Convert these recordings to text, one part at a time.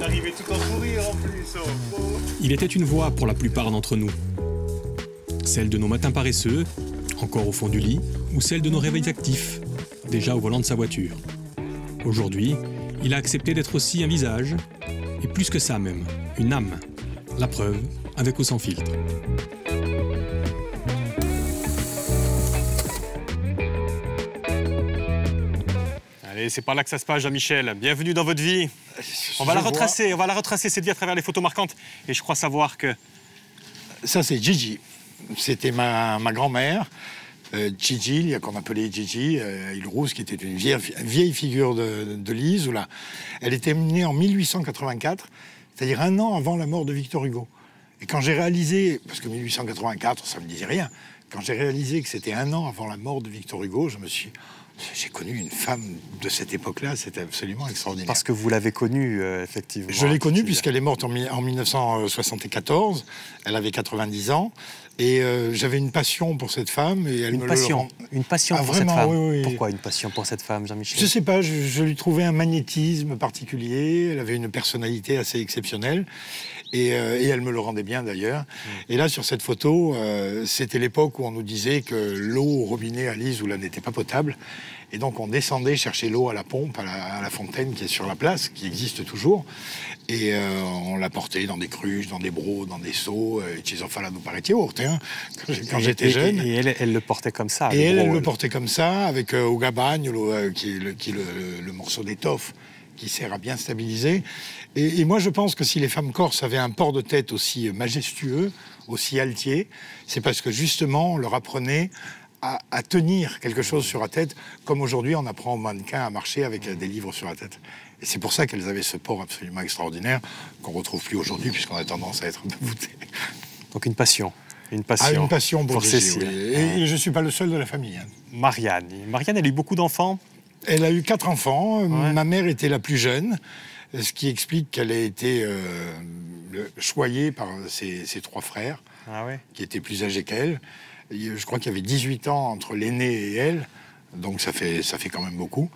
arrivé tout en sourire en plus. Oh. Il était une voix pour la plupart d'entre nous. Celle de nos matins paresseux, encore au fond du lit, ou celle de nos réveils actifs, déjà au volant de sa voiture. Aujourd'hui, il a accepté d'être aussi un visage, et plus que ça même, une âme. La preuve, avec ou sans filtre. Allez, c'est par là que ça se passe, Jean-Michel. Bienvenue dans votre vie. On va la retracer cette vie à travers les photos marquantes. Et je crois savoir que... Ça, c'est Gigi. C'était ma grand-mère, Gigi, qu'on appelait Gigi, Ilrousse, qui était une vieille figure de Lise. Elle était née en 1884, c'est-à-dire un an avant la mort de Victor Hugo. Et quand j'ai réalisé, parce que 1884, ça ne me disait rien, quand j'ai réalisé que c'était un an avant la mort de Victor Hugo, j'ai connu une femme de cette époque-là, c'était absolument extraordinaire. Parce que vous l'avez connue, effectivement. Je l'ai connue puisqu'elle est morte en 1974, elle avait 90 ans, et j'avais une passion pour cette femme. Et elle Une passion pour cette femme. Oui. Pourquoi une passion pour cette femme, Jean-Michel? Je sais pas, je lui trouvais un magnétisme particulier, elle avait une personnalité assez exceptionnelle, et elle me le rendait bien d'ailleurs. Et là, sur cette photo, c'était l'époque où on nous disait que l'eau au robinet à Lise n'était pas potable. Et donc on descendait chercher l'eau à la pompe, à la fontaine qui est sur la place, qui existe toujours. Et on la portait dans des cruches, dans des brocs, dans des seaux. Et Chisofala nous paraît haute, hein, quand j'étais jeune. Et elle le portait comme ça. Et elle le portait comme ça, avec au gabagne, qui est le morceau d'étoffe qui sert à bien stabiliser. Et moi, je pense que si les femmes corses avaient un port de tête aussi majestueux, aussi altier, c'est parce que justement, on leur apprenait à tenir quelque chose sur la tête, comme aujourd'hui on apprend aux mannequins à marcher avec des livres sur la tête. Et c'est pour ça qu'elles avaient ce port absolument extraordinaire qu'on ne retrouve plus aujourd'hui, puisqu'on a tendance à être un peu voûté. Donc une passion. Une passion pour Cécile. Oui. Et je ne suis pas le seul de la famille. Hein. Marianne, elle a eu beaucoup d'enfants? Elle a eu 4 enfants. Ouais. Ma mère était la plus jeune, ce qui explique qu'elle a été choyée par ses 3 frères, qui étaient plus âgés qu'elle. Je crois qu'il y avait 18 ans entre l'aînée et elle, donc ça fait quand même beaucoup.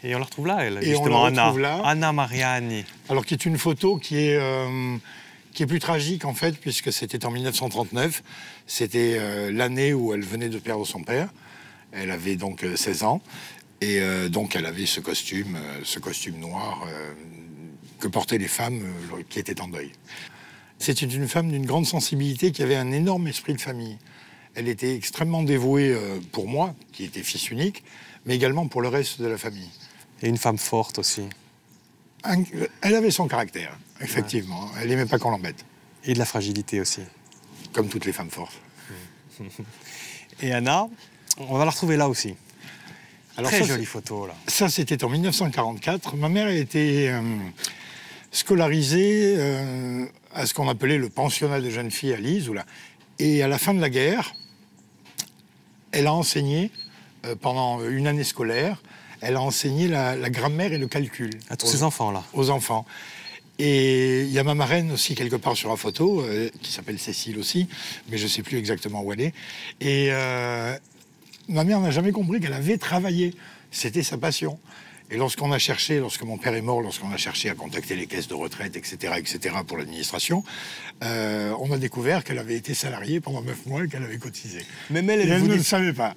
Et on la retrouve là, elle, et justement, on la retrouve là. Anna Mariani. Alors, qui est une photo qui est plus tragique, en fait, puisque c'était en 1939. C'était l'année où elle venait de perdre son père. Elle avait donc 16 ans. Et donc, elle avait ce costume noir que portaient les femmes qui étaient en deuil. C'était une femme d'une grande sensibilité qui avait un énorme esprit de famille. Elle était extrêmement dévouée pour moi, qui était fils unique, mais également pour le reste de la famille. Et une femme forte aussi. Elle avait son caractère, effectivement. Ouais. Elle n'aimait pas qu'on l'embête. Et de la fragilité aussi. Comme toutes les femmes fortes. Et Anna, on va la retrouver là aussi. Alors très jolie photo, là. Ça, c'était en 1944. Ma mère a été scolarisée à ce qu'on appelait le pensionnat de jeunes filles à Lise. Et à la fin de la guerre, elle a enseigné, pendant une année scolaire, elle a enseigné la grammaire et le calcul. À tous ces enfants-là. Aux enfants. Et il y a ma marraine aussi, quelque part sur la photo, qui s'appelle Cécile aussi, mais je ne sais plus exactement où elle est. Et ma mère n'a jamais compris qu'elle avait travaillé. C'était sa passion. Et lorsque mon père est mort, lorsqu'on a cherché à contacter les caisses de retraite, etc., pour l'administration, on a découvert qu'elle avait été salariée pendant 9 mois et qu'elle avait cotisé. Même elle ne le savait pas.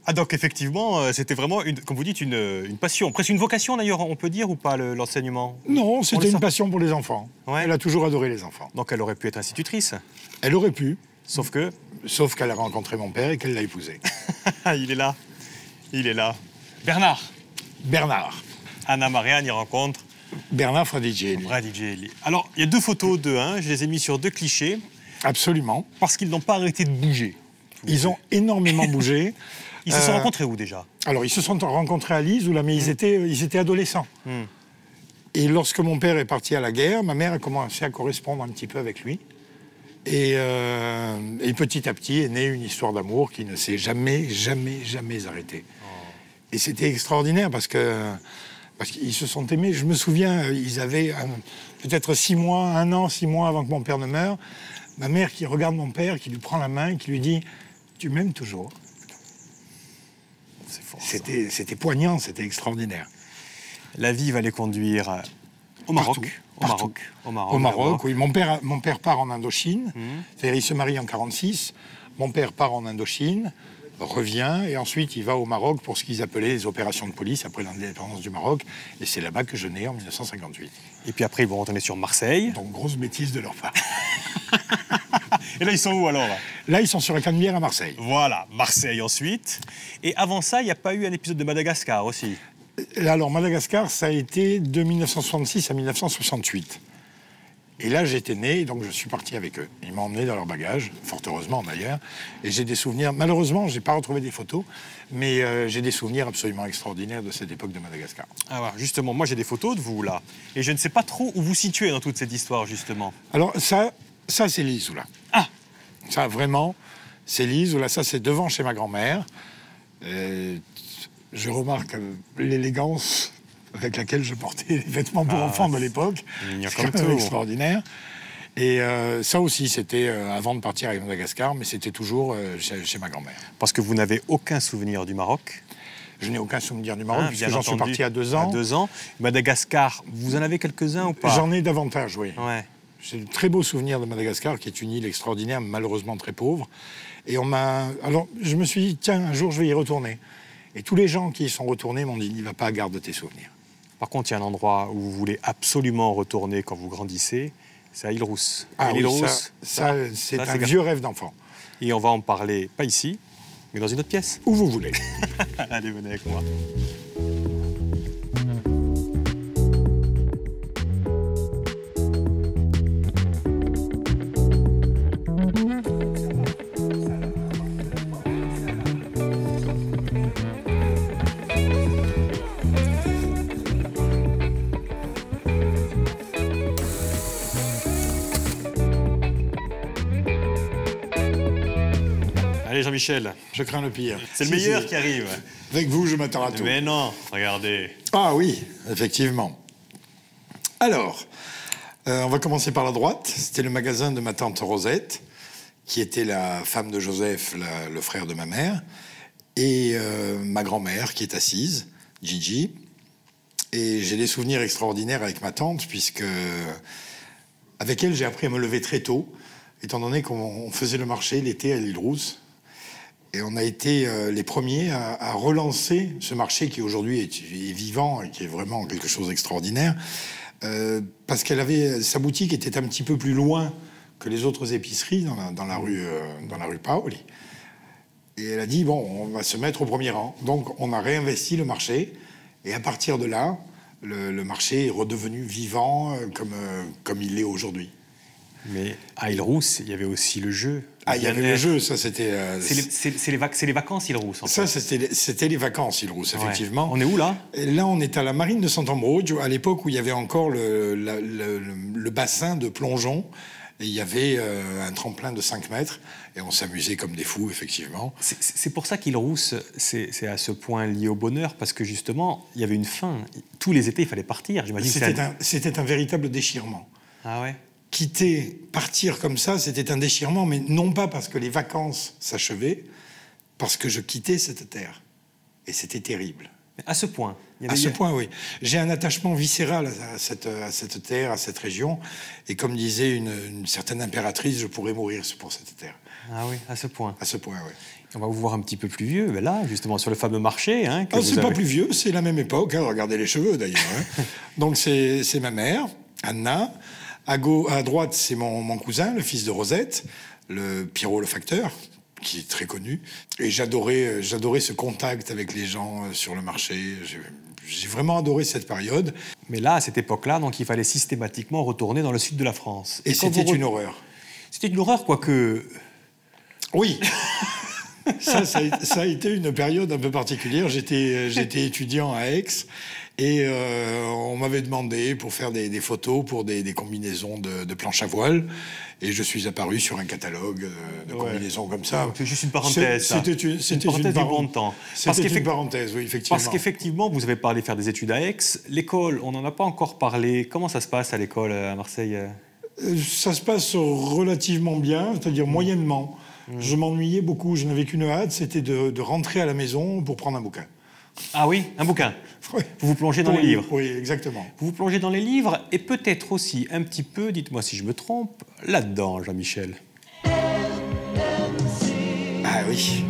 Ah, donc effectivement, c'était vraiment, comme vous dites, une passion. Presque une vocation d'ailleurs, on peut dire, ou pas, l'enseignement? Non, c'était une passion pour les enfants. Ouais. Elle a toujours adoré les enfants. Donc elle aurait pu être institutrice? Elle aurait pu. Sauf qu'elle a rencontré mon père et qu'elle l'a épousé. Il est là. Bernard. Anna Marianne, il rencontre Bernard Fradicelli. Alors, il y a 2 photos d'eux, hein. Je les ai mis sur 2 clichés. Absolument. Parce qu'ils n'ont pas arrêté de bouger. Ils ont énormément bougé. Ils se sont rencontrés où déjà? Alors, ils se sont rencontrés à Lise, mais ils étaient adolescents. Et lorsque mon père est parti à la guerre, ma mère a commencé à correspondre un petit peu avec lui. Et petit à petit est née une histoire d'amour qui ne s'est jamais arrêtée. Et c'était extraordinaire parce qu'ils se sont aimés. Je me souviens, ils avaient peut-être 6 mois avant que mon père ne meure. Ma mère qui regarde mon père, qui lui prend la main, qui lui dit « Tu m'aimes toujours ?» C'est fort. C'était poignant, c'était extraordinaire. La vie va les conduire au partout. Au Maroc. Au Maroc, oui. Mon père part en Indochine. C'est-à-dire, il se marie en 1946. Mon père part en Indochine, revient, et ensuite il va au Maroc pour ce qu'ils appelaient les opérations de police après l'indépendance du Maroc. Et c'est là-bas que je nais en 1958. Et puis après, ils vont retourner sur Marseille. Donc, grosse bêtise de leur part. Et là, ils sont où alors? Là, ils sont sur la Canebière à Marseille. Voilà, Marseille ensuite. Et avant ça, il n'y a pas eu un épisode de Madagascar aussi? Alors, Madagascar, ça a été de 1966 à 1968. Et là, j'étais né, donc je suis parti avec eux. Ils m'ont emmené dans leur bagage, fort heureusement d'ailleurs. Et j'ai des souvenirs, malheureusement, je n'ai pas retrouvé des photos, mais j'ai des souvenirs absolument extraordinaires de cette époque de Madagascar. Alors justement, moi j'ai des photos de vous là. Et je ne sais pas trop où vous situez dans toute cette histoire, justement. Alors ça c'est l'Isoula. Ah! Ça, vraiment, c'est l'Isoula. Ça, c'est devant chez ma grand-mère. Je remarque l'élégance avec laquelle je portais les vêtements pour enfants de l'époque. C'est quand même extraordinaire. Et ça aussi, c'était avant de partir avec Madagascar, mais c'était toujours chez ma grand-mère. Parce que vous n'avez aucun souvenir du Maroc? Je n'ai aucun souvenir du Maroc, puisque j'en suis parti à 2 ans. À 2 ans. Madagascar, vous en avez quelques-uns ou pas? J'en ai davantage, oui. Ouais. J'ai de très beaux souvenirs de Madagascar, qui est une île extraordinaire, malheureusement très pauvre. Et alors, je me suis dit, tiens, un jour, je vais y retourner. Et tous les gens qui y sont retournés m'ont dit, n'y va pas, garde tes souvenirs. Par contre, il y a un endroit où vous voulez absolument retourner quand vous grandissez, c'est à Île-Rousse. Ah oui, ça c'est un vieux rêve d'enfant. Et on va en parler, pas ici, mais dans une autre pièce. Où vous voulez. Allez, venez avec moi. Allez Jean-Michel. Je crains le pire. C'est le meilleur qui arrive. Avec vous, je m'attends à tout. Mais non, regardez. Ah oui, effectivement. Alors, on va commencer par la droite. C'était le magasin de ma tante Rosette, qui était la femme de Joseph, le frère de ma mère, et ma grand-mère qui est assise, Gigi. Et j'ai des souvenirs extraordinaires avec ma tante, puisque avec elle, j'ai appris à me lever très tôt, étant donné qu'on faisait le marché l'été à l'Île-Rousse. Et on a été les premiers à relancer ce marché qui aujourd'hui est vivant et qui est vraiment quelque chose d'extraordinaire, parce qu'elle avait sa boutique était un petit peu plus loin que les autres épiceries dans la rue Paoli. Et elle a dit bon, on va se mettre au premier rang. Donc on a réinvesti le marché et à partir de là, le marché est redevenu vivant comme il est aujourd'hui. Mais à Île-Rousse, il y avait aussi le jeu. Ah, il y avait le jeu, ça c'était... C'est les vacances Île-Rousse, en fait. Ça, c'était les vacances Île-Rousse, effectivement. Ouais. On est où, là? Et là, on est à la marine de Sant'Ambrogio, à l'époque où il y avait encore le bassin de plongeon. Et il y avait un tremplin de 5 mètres. Et on s'amusait comme des fous, effectivement. C'est pour ça qu'Île-Rousse, c'est à ce point lié au bonheur, parce que justement, il y avait une fin. Tous les étés, il fallait partir, j'imagine. C'était un véritable déchirement. Ah ouais? Partir comme ça, c'était un déchirement, mais non pas parce que les vacances s'achevaient, parce que je quittais cette terre. Et c'était terrible. À ce point? À ce point, oui. J'ai un attachement viscéral à cette terre, à cette région. Et comme disait une certaine impératrice, je pourrais mourir pour cette terre. Ah oui, à ce point? À ce point, oui. On va vous voir un petit peu plus vieux, mais là, justement, sur le fameux marché. Hein, c'est pas plus vieux, c'est la même époque. Hein, regardez les cheveux, d'ailleurs. Hein. Donc, c'est ma mère, Anna. À droite, c'est mon cousin, le fils de Rosette, le Pierrot le facteur, qui est très connu. Et j'adorais ce contact avec les gens sur le marché. J'ai vraiment adoré cette période. Mais là, à cette époque-là, donc, il fallait systématiquement retourner dans le sud de la France. Et c'était une horreur. C'était une horreur, quoique... Oui. ça a été une période un peu particulière. J'étais étudiant à Aix. Et on m'avait demandé pour faire des photos pour des combinaisons de planches à voile. Et je suis apparu sur un catalogue de combinaisons comme ça. C'est juste une parenthèse. C'était une parenthèse du bon temps. C'était une parenthèse, oui, effectivement. Parce qu'effectivement, vous avez parlé de faire des études à Aix. L'école, on n'en a pas encore parlé. Comment ça se passe à l'école à Marseille? Ça se passe relativement bien, c'est-à-dire moyennement. Je m'ennuyais beaucoup. Je n'avais qu'une hâte, c'était de rentrer à la maison pour prendre un bouquin. Ah oui, un bouquin. Oui. Vous vous plongez dans les livres. Oui, exactement. Vous vous plongez dans les livres et peut-être aussi un petit peu, dites-moi si je me trompe, là-dedans, Jean-Michel. Ah oui.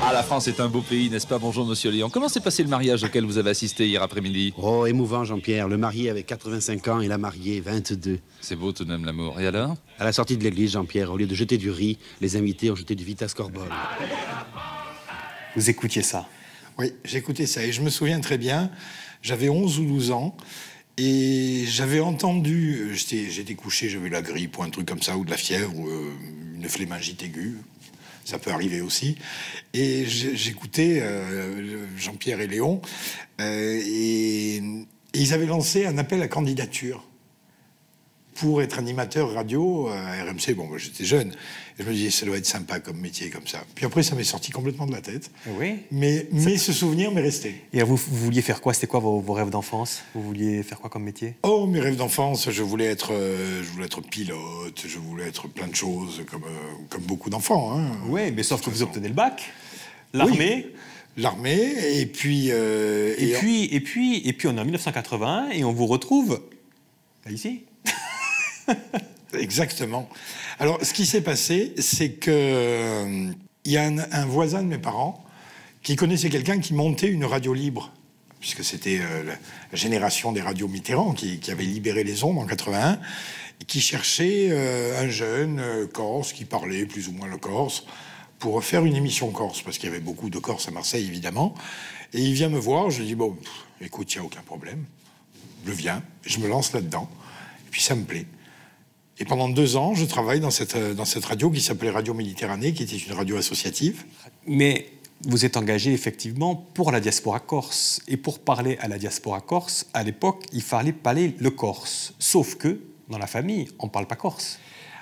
Ah, la France est un beau pays, n'est-ce pas? Bonjour, monsieur Léon. Comment s'est passé le mariage auquel vous avez assisté hier après-midi? Oh, émouvant, Jean-Pierre. Le marié avait 85 ans et la mariée 22. C'est beau tout de même, l'amour. Et alors? À la sortie de l'église, Jean-Pierre, au lieu de jeter du riz, les invités ont jeté du Vitas Corbol. Vous écoutiez ça? Oui, j'écoutais ça. Et je me souviens très bien, j'avais 11 ou 12 ans. Et j'avais entendu, j'étais couché, j'avais la grippe ou un truc comme ça, ou de la fièvre, ou une phlémingite aiguë. Ça peut arriver aussi. Et j'écoutais Jean-Pierre et Léon. Et ils avaient lancé un appel à candidature pour être animateur radio à RMC. Bon, moi, j'étais jeune. Et je me disais, ça doit être sympa comme métier, comme ça. Puis après, ça m'est sorti complètement de la tête. Oui. Mais ce souvenir m'est resté. Et vous vouliez faire quoi? C'était quoi vos rêves d'enfance? Vous vouliez faire quoi comme métier? Oh, mes rêves d'enfance, je voulais être pilote, je voulais être plein de choses, comme beaucoup d'enfants. Hein, oui, mais sauf que vous obtenez le bac, l'armée... Oui. L'armée, et puis... Et puis on est en 1981 et on vous retrouve là, ici. Exactement. Alors, ce qui s'est passé, c'est que il y a un voisin de mes parents qui connaissait quelqu'un qui montait une radio libre, puisque c'était la génération des radios Mitterrand qui avait libéré les ondes en 81, et qui cherchait un jeune corse qui parlait plus ou moins le corse pour faire une émission corse, parce qu'il y avait beaucoup de Corses à Marseille, évidemment. Et il vient me voir, je dis, bon, écoute, il n'y a aucun problème. Je viens, je me lance là-dedans, et puis ça me plaît. Et pendant 2 ans, je travaille dans cette radio qui s'appelait Radio Méditerranée, qui était une radio associative. Mais vous êtes engagé effectivement pour la diaspora corse. Et pour parler à la diaspora corse, à l'époque, il fallait parler le corse. Sauf que, dans la famille, on ne parle pas corse.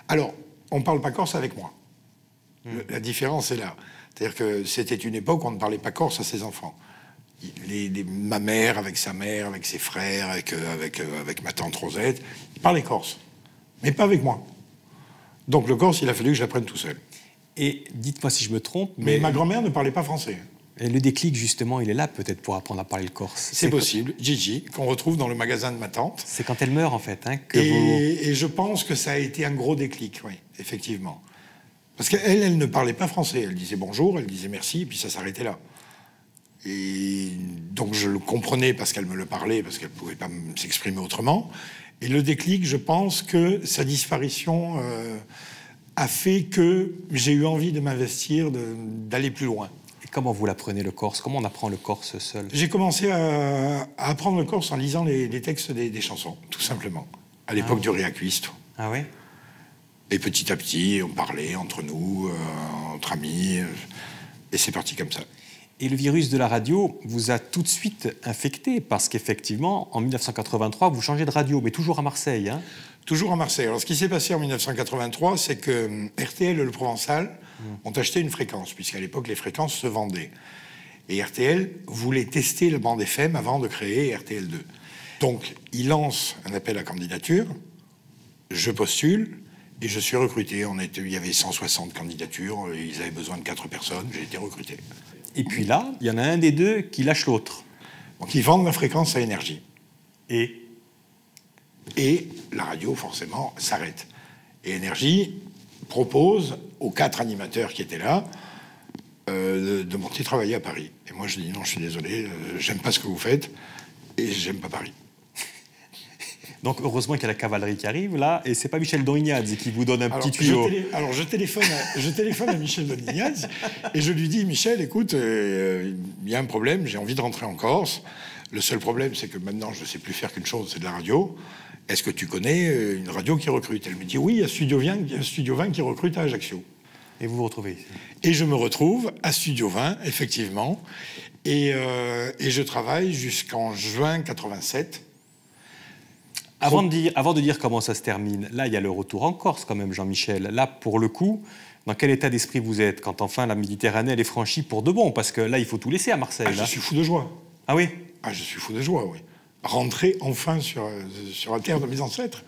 Alors, on ne parle pas corse avec moi. La différence est là. C'est-à-dire que c'était une époque où on ne parlait pas corse à ses enfants. Ma mère, avec sa mère, avec ses frères, avec ma tante Rosette, ils parlaient corse. Mais pas avec moi. Donc le corse, il a fallu que je l'apprenne tout seul. Et dites-moi si je me trompe, mais ma grand-mère ne parlait pas français. Et le déclic, justement, il est là peut-être pour apprendre à parler le corse. C'est possible. Gigi, qu'on retrouve dans le magasin de ma tante. C'est quand elle meurt, en fait. Hein, et je pense que ça a été un gros déclic, oui, effectivement. Parce qu'elle ne parlait pas français. Elle disait bonjour, elle disait merci, et puis ça s'arrêtait là. Et donc je le comprenais parce qu'elle me le parlait, parce qu'elle ne pouvait pas s'exprimer autrement. Et le déclic, je pense que sa disparition a fait que j'ai eu envie de m'investir, d'aller plus loin. Et comment vous l'apprenez, le corse? Comment on apprend le corse seul? J'ai commencé à apprendre le corse en lisant les textes des chansons, tout simplement. À l'époque du Réacuiste. Ah oui? Et petit à petit, on parlait entre nous, entre amis, et c'est parti comme ça. Et le virus de la radio vous a tout de suite infecté, parce qu'effectivement, en 1983, vous changez de radio, mais toujours à Marseille. Hein? Toujours à Marseille. Alors, ce qui s'est passé en 1983, c'est que RTL et le Provençal ont acheté une fréquence, puisqu'à l'époque, les fréquences se vendaient. Et RTL voulait tester le bande FM avant de créer RTL2. Donc, il lance un appel à candidature, je postule, et je suis recruté. Il y avait 160 candidatures, ils avaient besoin de 4 personnes, j'ai été recruté. Et puis là, il y en a un des deux qui lâche l'autre. Donc ils vendent la fréquence à Énergie. Et la radio, forcément, s'arrête. Et Énergie propose aux 4 animateurs qui étaient là de monter travailler à Paris. Et moi, je dis non, je suis désolé, j'aime pas ce que vous faites et j'aime pas Paris. Donc heureusement qu'il y a la cavalerie qui arrive là, et c'est pas Michel Donignaz qui vous donne un petit tuyau. Je téléphone à Michel Donignaz et je lui dis, Michel, écoute, il y a un problème, j'ai envie de rentrer en Corse. Le seul problème, c'est que maintenant, je ne sais plus faire qu'une chose, c'est de la radio. Est-ce que tu connais une radio qui recrute? Elle me dit, oui, il y a Studio 20 qui recrute à Ajaccio. Et vous vous retrouvez ici? Et je me retrouve à Studio 20, effectivement, et je travaille jusqu'en juin 87. Avant de dire comment ça se termine, là, il y a le retour en Corse quand même, Jean-Michel. Là, pour le coup, dans quel état d'esprit vous êtes quand enfin la Méditerranée, elle est franchie pour de bon? Parce que là, il faut tout laisser à Marseille. Je suis fou de joie. Ah oui? Je suis fou de joie, oui. Rentrer enfin sur la terre de mes ancêtres.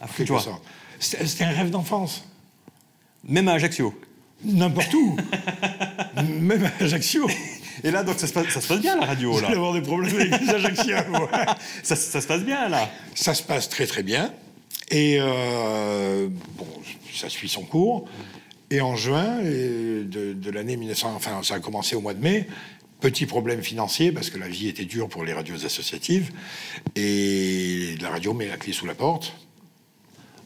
Fou de joie. C'était un rêve d'enfance. Même à Ajaccio? N'importe où. Même à Ajaccio. Et là, donc, ça se passe bien, la radio, Vous là. allez avoir des problèmes avec les Ajacciens. Ça se passe bien, là. Ça se passe très très bien. Et bon, ça suit son cours. Et en juin de l'année 1900, enfin ça a commencé au mois de mai, petit problème financier parce que la vie était dure pour les radios associatives. Et la radio met la clé sous la porte.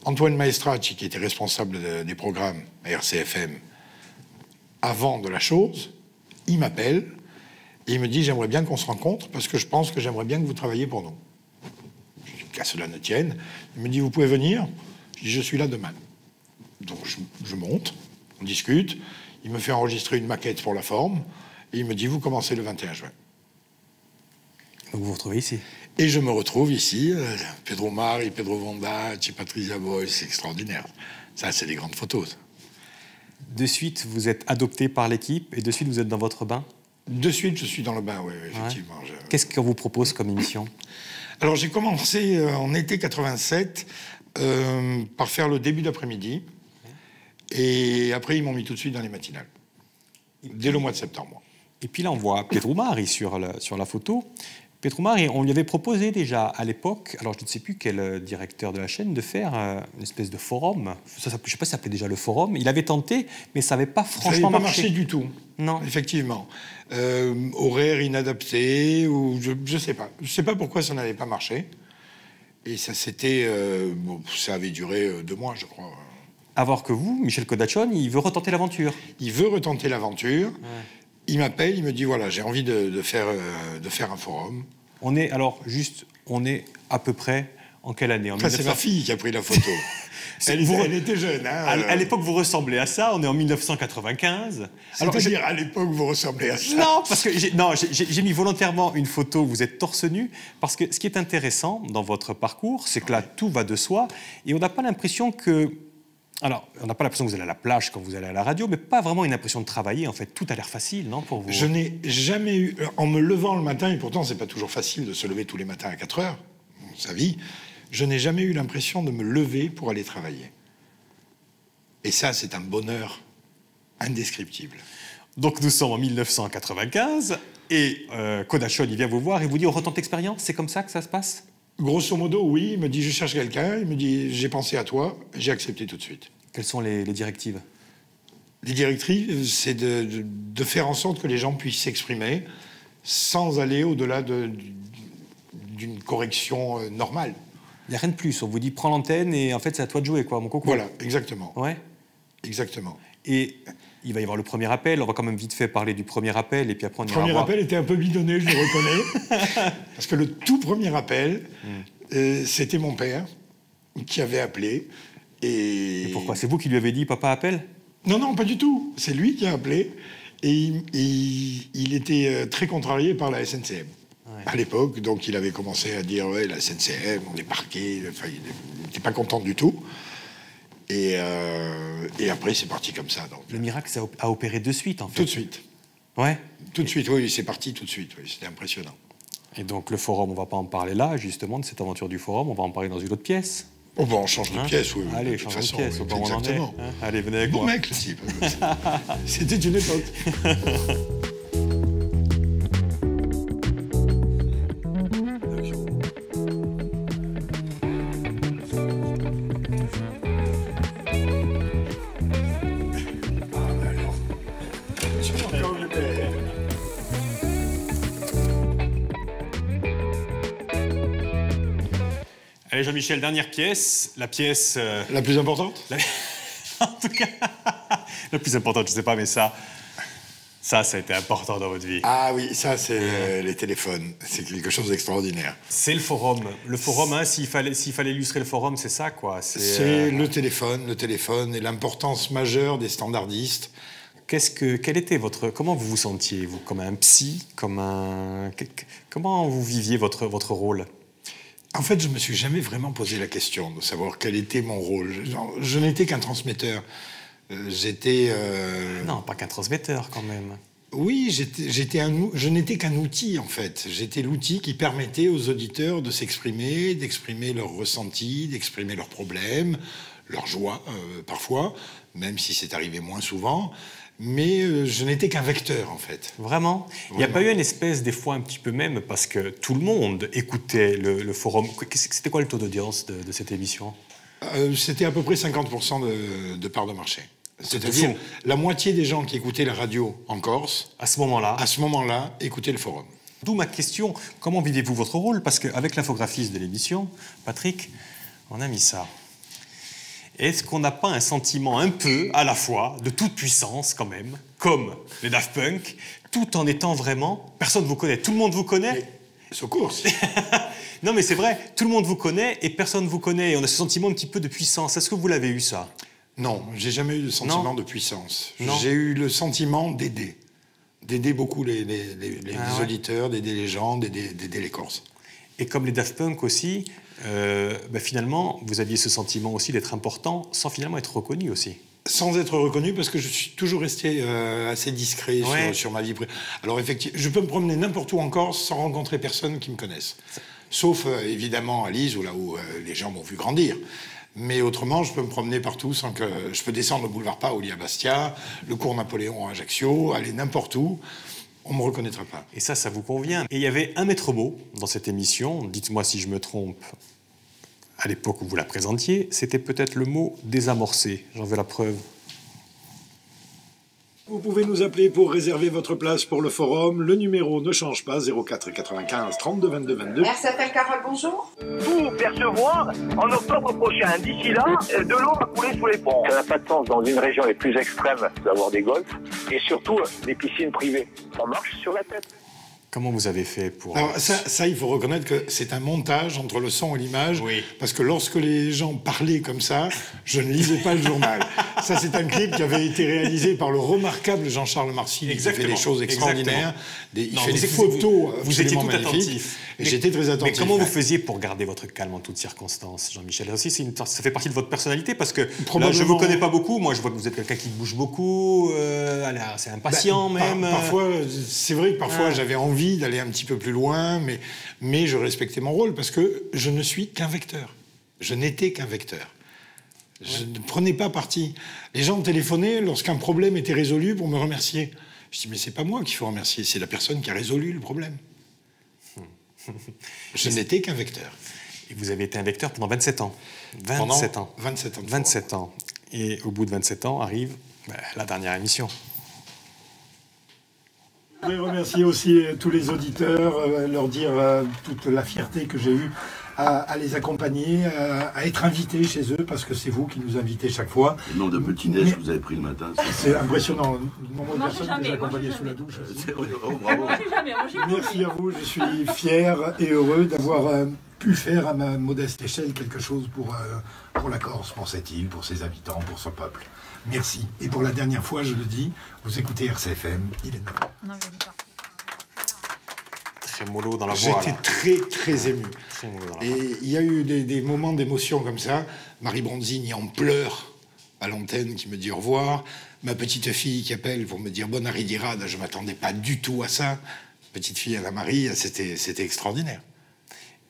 Antoine Maestracci, qui était responsable des programmes à RCFM avant de la chose, il m'appelle et il me dit « J'aimerais bien qu'on se rencontre parce que je pense que j'aimerais bien que vous travailliez pour nous. » Je dis « Qu'à cela ne tienne. » Il me dit « Vous pouvez venir ?» Je dis « Je suis là demain. » Donc je monte, on discute, il me fait enregistrer une maquette pour la forme et il me dit « Vous commencez le 21 juin. » Donc vous vous retrouvez ici. Et je me retrouve ici, Pedro Mari, Pedro Vondacci, Patricia Boy, c'est extraordinaire. Ça, c'est des grandes photos. Ça. De suite, vous êtes adopté par l'équipe et de suite, vous êtes dans votre bain. De suite, je suis dans le bain, oui, effectivement. Ouais. Qu'est-ce qu'on vous propose comme émission? Alors, j'ai commencé en été 87 par faire le début d'après-midi. Et après, ils m'ont mis tout de suite dans les matinales. Dès le mois de septembre. Et puis là, on voit Pedro Mari sur la photo. Pedro Mari, on lui avait proposé déjà à l'époque, alors je ne sais plus quel directeur de la chaîne, de faire une espèce de forum. Je ne sais pas si ça s'appelait déjà le forum. Il avait tenté, mais ça n'avait pas franchement marché. Ça n'avait pas marché du tout. Non. Effectivement. Horaire inadapté, ou je ne sais pas. Je ne sais pas pourquoi ça n'avait pas marché. Et ça c'était... ça avait duré 2 mois, je crois. Alors que vous, Michel Kodachon, il veut retenter l'aventure. Il veut retenter l'aventure. Ouais. Il m'appelle, il me dit, voilà, j'ai envie de faire un forum. On est à peu près en quelle année? C'est ma fille qui a pris la photo. elle était jeune. Hein, à l'époque, vous ressemblez à ça. On est en 1995. C'est-à-dire, à l'époque, vous ressemblez à ça. Non, parce que j'ai mis volontairement une photo où vous êtes torse nu, parce que ce qui est intéressant dans votre parcours, c'est que là, tout va de soi, et on n'a pas l'impression que... Alors, on n'a pas l'impression que vous allez à la plage quand vous allez à la radio, mais pas vraiment une impression de travailler. En fait, tout a l'air facile, non, pour vous? Je n'ai jamais eu... En me levant le matin, et pourtant, c'est pas toujours facile de se lever tous les matins à 4 heures, sa vie, je n'ai jamais eu l'impression de me lever pour aller travailler. Et ça, c'est un bonheur indescriptible. Donc, nous sommes en 1995, et Kodachon, il vient vous voir et vous dit, on retente l'expérience? C'est comme ça que ça se passe? Grosso modo, oui. Il me dit, je cherche quelqu'un. Il me dit, j'ai pensé à toi. J'ai accepté tout de suite. Quelles sont les directives? Les directives, c'est de faire en sorte que les gens puissent s'exprimer sans aller au-delà d'une correction normale. Il n'y a rien de plus. On vous dit, prends l'antenne et en fait, c'est à toi de jouer, quoi, mon coco. Voilà, exactement. Ouais. Exactement. Et il va y avoir le premier appel. On va quand même vite fait parler du premier appel et puis après on ira voir. Le premier appel était un peu bidonné, je le reconnais. Parce que le tout premier appel, c'était mon père qui avait appelé. Et pourquoi? C'est vous qui lui avez dit, papa appelle? Non, non, pas du tout. C'est lui qui a appelé. Et il était très contrarié par la SNCM. Ouais. À l'époque, donc il avait commencé à dire, ouais, la SNCM, on est parqué. Enfin, il n'était pas content du tout. Et après, c'est parti comme ça. Donc. Le miracle, ça a opéré de suite, en fait. Tout de suite. Ouais. Tout de suite, oui, c'est parti tout de suite. Oui, c'était impressionnant. Et donc, le forum, on ne va pas en parler là, justement, de cette aventure du forum. On va en parler dans une autre pièce. Oh, ben, on change de pièce, oui. Allez, change de pièce, oui, exactement. Allez, venez avec moi. Bon mec, si. C'était une époque. Allez, Jean-Michel, dernière pièce. La pièce... La plus importante En tout cas, la plus importante, je ne sais pas, mais ça a été important dans votre vie. Ah oui, ça, c'est les téléphones. C'est quelque chose d'extraordinaire. C'est le forum. Le forum, hein, s'il fallait illustrer le forum, c'est ça, quoi. C'est le téléphone et l'importance majeure des standardistes. Quel était comment vous vous sentiez, vous, comme un psy, comment vous viviez votre rôle? En fait, je me suis jamais vraiment posé la question de savoir quel était mon rôle. Je n'étais qu'un transmetteur. Non, pas qu'un transmetteur, quand même. Oui, je n'étais qu'un outil, en fait. J'étais l'outil qui permettait aux auditeurs de s'exprimer, d'exprimer leurs ressentis, d'exprimer leurs problèmes, leur joie, parfois, même si c'est arrivé moins souvent. Mais je n'étais qu'un vecteur, en fait. Vraiment? Il n'y a pas eu une espèce, des fois, un petit peu même, parce que tout le monde écoutait le forum. C'était quoi le taux d'audience de cette émission? C'était à peu près 50% de part de marché. C'est-à-dire la moitié des gens qui écoutaient la radio en Corse, à ce moment-là, écoutaient le forum. D'où ma question, comment vivez-vous votre rôle? Parce qu'avec l'infographiste de l'émission, Patrick, on a mis ça. Est-ce qu'on n'a pas un sentiment un peu, à la fois, de toute puissance quand même, comme les Daft Punk, tout en étant vraiment... Personne ne vous connaît, tout le monde vous connaît. Course. Non mais c'est vrai, tout le monde vous connaît et personne ne vous connaît. Et on a ce sentiment un petit peu de puissance. Est-ce que vous l'avez eu, ça? Non, j'ai jamais eu le sentiment de puissance. J'ai eu le sentiment d'aider. D'aider beaucoup les auditeurs, d'aider les gens, d'aider les Corses. Et comme les Daft Punk aussi, finalement, vous aviez ce sentiment aussi d'être important sans finalement être reconnu aussi. Sans être reconnu, parce que je suis toujours resté assez discret sur ma vie privée. Alors effectivement, je peux me promener n'importe où en Corse sans rencontrer personne qui me connaisse. Sauf évidemment à Lise, là où les gens m'ont vu grandir. Mais autrement, je peux me promener partout sans que... Je peux descendre le boulevard Paoli à Bastia, le cours Napoléon à Ajaccio, aller n'importe où. On ne me reconnaîtra pas. Et ça vous convient. Et il y avait un maître mot dans cette émission, dites-moi si je me trompe, à l'époque où vous la présentiez, c'était peut-être le mot désamorcer. J'en veux la preuve. Vous pouvez nous appeler pour réserver votre place pour le forum. Le numéro ne change pas, 04 95 32 22 22. RCFL Carole, bonjour. Tout percevoir en octobre prochain. D'ici là, de l'eau va couler sous les ponts. Ça n'a pas de sens dans une région les plus extrêmes d'avoir des golfs et surtout des piscines privées. On marche sur la tête. Comment vous avez fait pour... Alors ça, il faut reconnaître que c'est un montage entre le son et l'image, parce que lorsque les gens parlaient comme ça, je ne lisais pas le journal. Ça, c'est un clip qui avait été réalisé par le remarquable Jean-Charles Marcy, qui fait des choses extraordinaires. Il fait des photos vous étiez tout magnifiques. Attentif. Et j'étais très attentif. Mais comment vous faisiez pour garder votre calme en toutes circonstances, Jean-Michel? Aussi, ça fait partie de votre personnalité, parce que là, je ne vous connais pas beaucoup. Moi, je vois que vous êtes quelqu'un qui bouge beaucoup, c'est impatient même. Parfois, c'est vrai que parfois, j'avais envie d'aller un petit peu plus loin, mais je respectais mon rôle, parce que je ne suis qu'un vecteur. Je n'étais qu'un vecteur. Je ne prenais pas parti. Les gens me téléphonaient lorsqu'un problème était résolu pour me remercier. Je dis, mais c'est pas moi qu'il faut remercier, c'est la personne qui a résolu le problème. Je n'étais qu'un vecteur. Et vous avez été un vecteur pendant 27 ans. 27 ans. 27 ans. 27 ans. Et au bout de 27 ans arrive la dernière émission. Je voudrais remercier aussi tous les auditeurs, leur dire toute la fierté que j'ai eue à les accompagner, à être invité chez eux, parce que c'est vous qui nous invitez chaque fois. Le nombre de petits-déj que vous avez pris le matin. C'est impressionnant, le nombre de personnes que j'ai accompagnées sous la douche. Bravo. Merci à vous, je suis fier et heureux d'avoir pu faire à ma modeste échelle quelque chose pour la Corse, pour cette île, pour ses habitants, pour son peuple. Merci. Et pour la dernière fois, je le dis, vous écoutez RCFM, il est 9 ans. Non, je dis pas. Très mollo dans la voix. J'étais très, très ému. Très mollo dans la voix. Et il y a eu des moments d'émotion comme ça. Marie Bronzini en pleurs à l'antenne, qui me dit au revoir. Ma petite fille qui appelle pour me dire bonne arridirade. Je ne m'attendais pas du tout à ça. Petite fille Anna-Marie, c'était extraordinaire.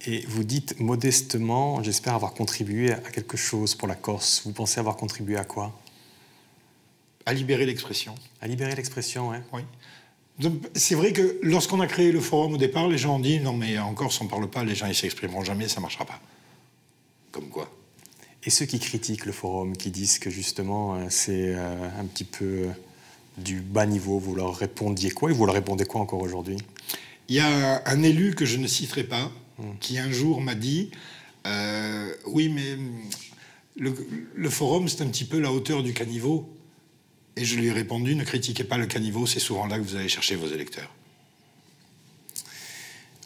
Et vous dites modestement, j'espère avoir contribué à quelque chose pour la Corse. Vous pensez avoir contribué à quoi? À libérer l'expression. À libérer l'expression, oui. Oui. C'est vrai que lorsqu'on a créé le forum au départ, les gens ont dit non mais en Corse on ne parle pas, les gens ils s'exprimeront jamais, ça ne marchera pas. Comme quoi. Et ceux qui critiquent le forum, qui disent que justement c'est un petit peu du bas niveau, vous leur répondiez quoi? Et vous leur répondez quoi encore aujourd'hui? Il y a un élu que je ne citerai pas, qui un jour m'a dit oui mais le forum c'est un petit peu la hauteur du caniveau. Et je lui ai répondu, ne critiquez pas le caniveau, c'est souvent là que vous allez chercher vos électeurs.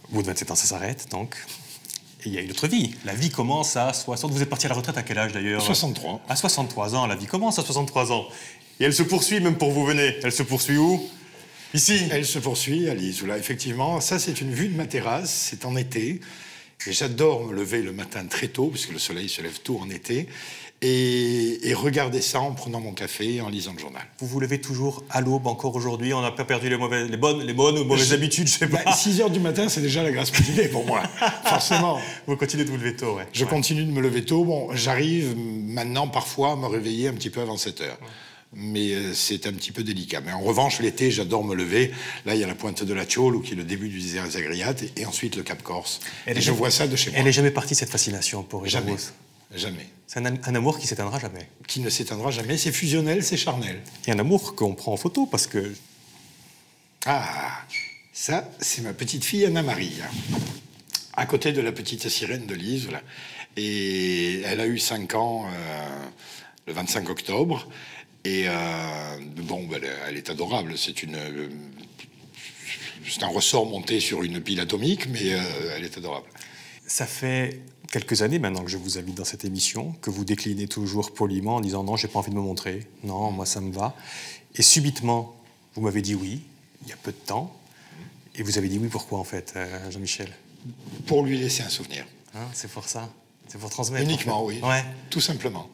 Au bout de 27 ans, ça s'arrête, donc. Et il y a une autre vie. La vie commence à 60... Vous êtes parti à la retraite à quel âge, d'ailleurs? 63. À 63 ans, la vie commence à 63 ans. Et elle se poursuit, même pour vous venez. Elle se poursuit où? Ici? Elle se poursuit à Lisoula, effectivement. Ça, c'est une vue de ma terrasse, c'est en été. Et j'adore me lever le matin très tôt, puisque le soleil se lève tôt en été. et regarder ça en prenant mon café et en lisant le journal. Vous vous levez toujours à l'aube encore aujourd'hui? On n'a pas perdu les bonnes ou mauvaises habitudes, je sais pas. 6 heures du matin, c'est déjà la grasse matinée pour moi, forcément. Vous continuez de vous lever tôt, ouais. Je continue de me lever tôt. Bon, j'arrive maintenant parfois à me réveiller un petit peu avant 7 heures. Mais c'est un petit peu délicat. Mais en revanche, l'été, j'adore me lever. Là, il y a la pointe de la Tchole, qui est le début du désert Zagriate, et ensuite le Cap Corse. Et je vois ça de chez moi. Elle n'est jamais partie, cette fascination pour Ida Jamais. Rose? Jamais. C'est un amour qui s'éteindra jamais. Qui ne s'éteindra jamais. C'est fusionnel, c'est charnel. Et un amour qu'on prend en photo, parce que... Ah, ça, c'est ma petite fille Anna-Marie, à côté de la petite sirène de Lise. Voilà. Et elle a eu 5 ans le 25 octobre. Et bon, elle est adorable. C'est un ressort monté sur une pile atomique, mais elle est adorable. Ça fait quelques années maintenant que je vous invite dans cette émission, que vous déclinez toujours poliment en disant « Non, j'ai pas envie de me montrer. Non, moi, ça me va. » Et subitement, vous m'avez dit oui, il y a peu de temps. Et vous avez dit oui, pourquoi, en fait, Jean-Michel? Pour lui laisser un souvenir. Hein, c'est pour ça? C'est pour transmettre? Uniquement, oui. Ouais. Tout simplement.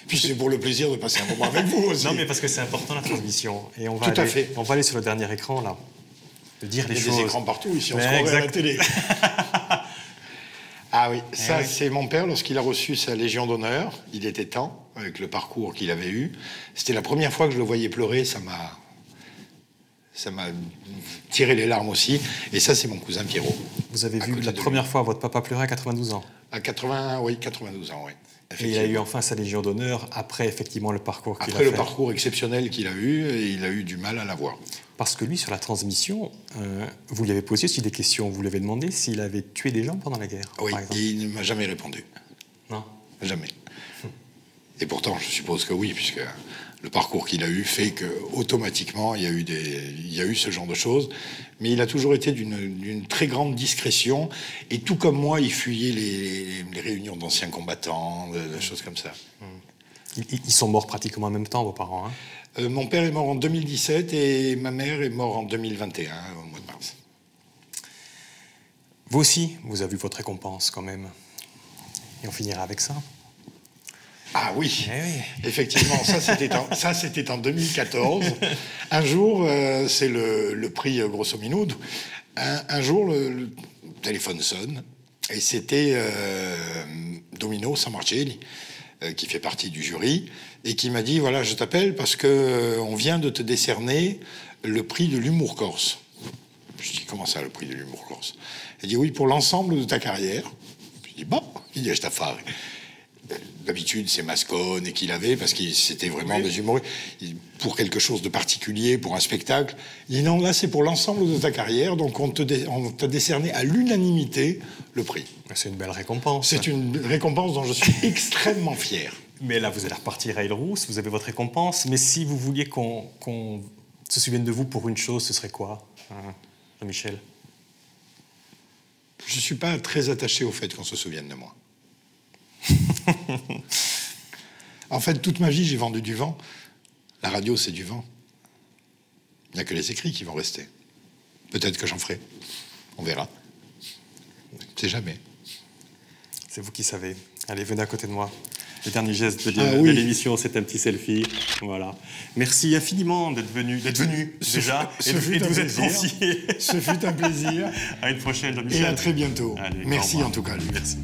Puis c'est pour le plaisir de passer un moment avec vous aussi. Non, mais parce que c'est important, la transmission. Et on va Tout à fait. On va aller sur le dernier écran, là. De dire les choses. Il y a des écrans partout, ici, on se croirait à la télé. Ah oui, ça, c'est mon père, lorsqu'il a reçu sa Légion d'honneur. Il était temps, avec le parcours qu'il avait eu. C'était la première fois que je le voyais pleurer, ça m'a tiré les larmes aussi. Et ça, c'est mon cousin Pierrot. Vous avez vu la première fois votre papa pleurer à 92 ans? À 92 ans, oui. Et il a eu enfin sa Légion d'honneur après, effectivement, le parcours qu'il a fait. Après le parcours exceptionnel qu'il a eu, et il a eu du mal à l'avoir. Parce que lui, sur la transmission, vous lui avez posé aussi des questions. Vous lui avez demandé s'il avait tué des gens pendant la guerre, oui, par exemple. Il ne m'a jamais répondu. Non? Jamais. Et pourtant, je suppose que oui, puisque le parcours qu'il a eu fait qu'automatiquement, il y a eu ce genre de choses. Mais il a toujours été d'une très grande discrétion. Et tout comme moi, il fuyait les réunions d'anciens combattants, des choses comme ça. Ils sont morts pratiquement en même temps, vos parents, hein? Mon père est mort en 2017 et ma mère est morte en 2021, au mois de mars. Vous aussi, vous avez eu votre récompense quand même. Et on finira avec ça. Ah oui, oui. Effectivement, ça c'était en 2014. Un jour, c'est le prix Grosso Minute. Un jour, le téléphone sonne et c'était Domino Sammarcelli, qui fait partie du jury, et qui m'a dit, voilà, je t'appelle parce qu'on vient de te décerner le prix de l'humour corse. Je dis, comment ça, le prix de l'humour corse? Il dit, oui, pour l'ensemble de ta carrière. Je dis, bon, il dit, je t'affaire. D'habitude, c'est Mascone et qu'il avait, parce que c'était vraiment des humoristes, pour quelque chose de particulier, pour un spectacle. Il dit, non, là, c'est pour l'ensemble de ta carrière, donc on t'a décerné à l'unanimité le prix. C'est une belle récompense. C'est une récompense dont je suis extrêmement fier. Mais là, vous allez repartir à Île-Rousse, vous avez votre récompense, mais si vous vouliez qu'on se souvienne de vous pour une chose, ce serait quoi, Jean-Michel? Je ne suis pas très attaché au fait qu'on se souvienne de moi. En fait, toute ma vie, j'ai vendu du vent. La radio, c'est du vent. Il n'y a que les écrits qui vont rester. Peut-être que j'en ferai. On verra. C'est jamais. C'est vous qui savez. Allez, venez à côté de moi. Le dernier geste de l'émission, c'est un petit selfie. Voilà. Merci infiniment d'être venu déjà et de vous être confié. Ce fut un plaisir. À une prochaine, Jean-Michel. Et à très bientôt. Allez, merci en tout cas. Merci.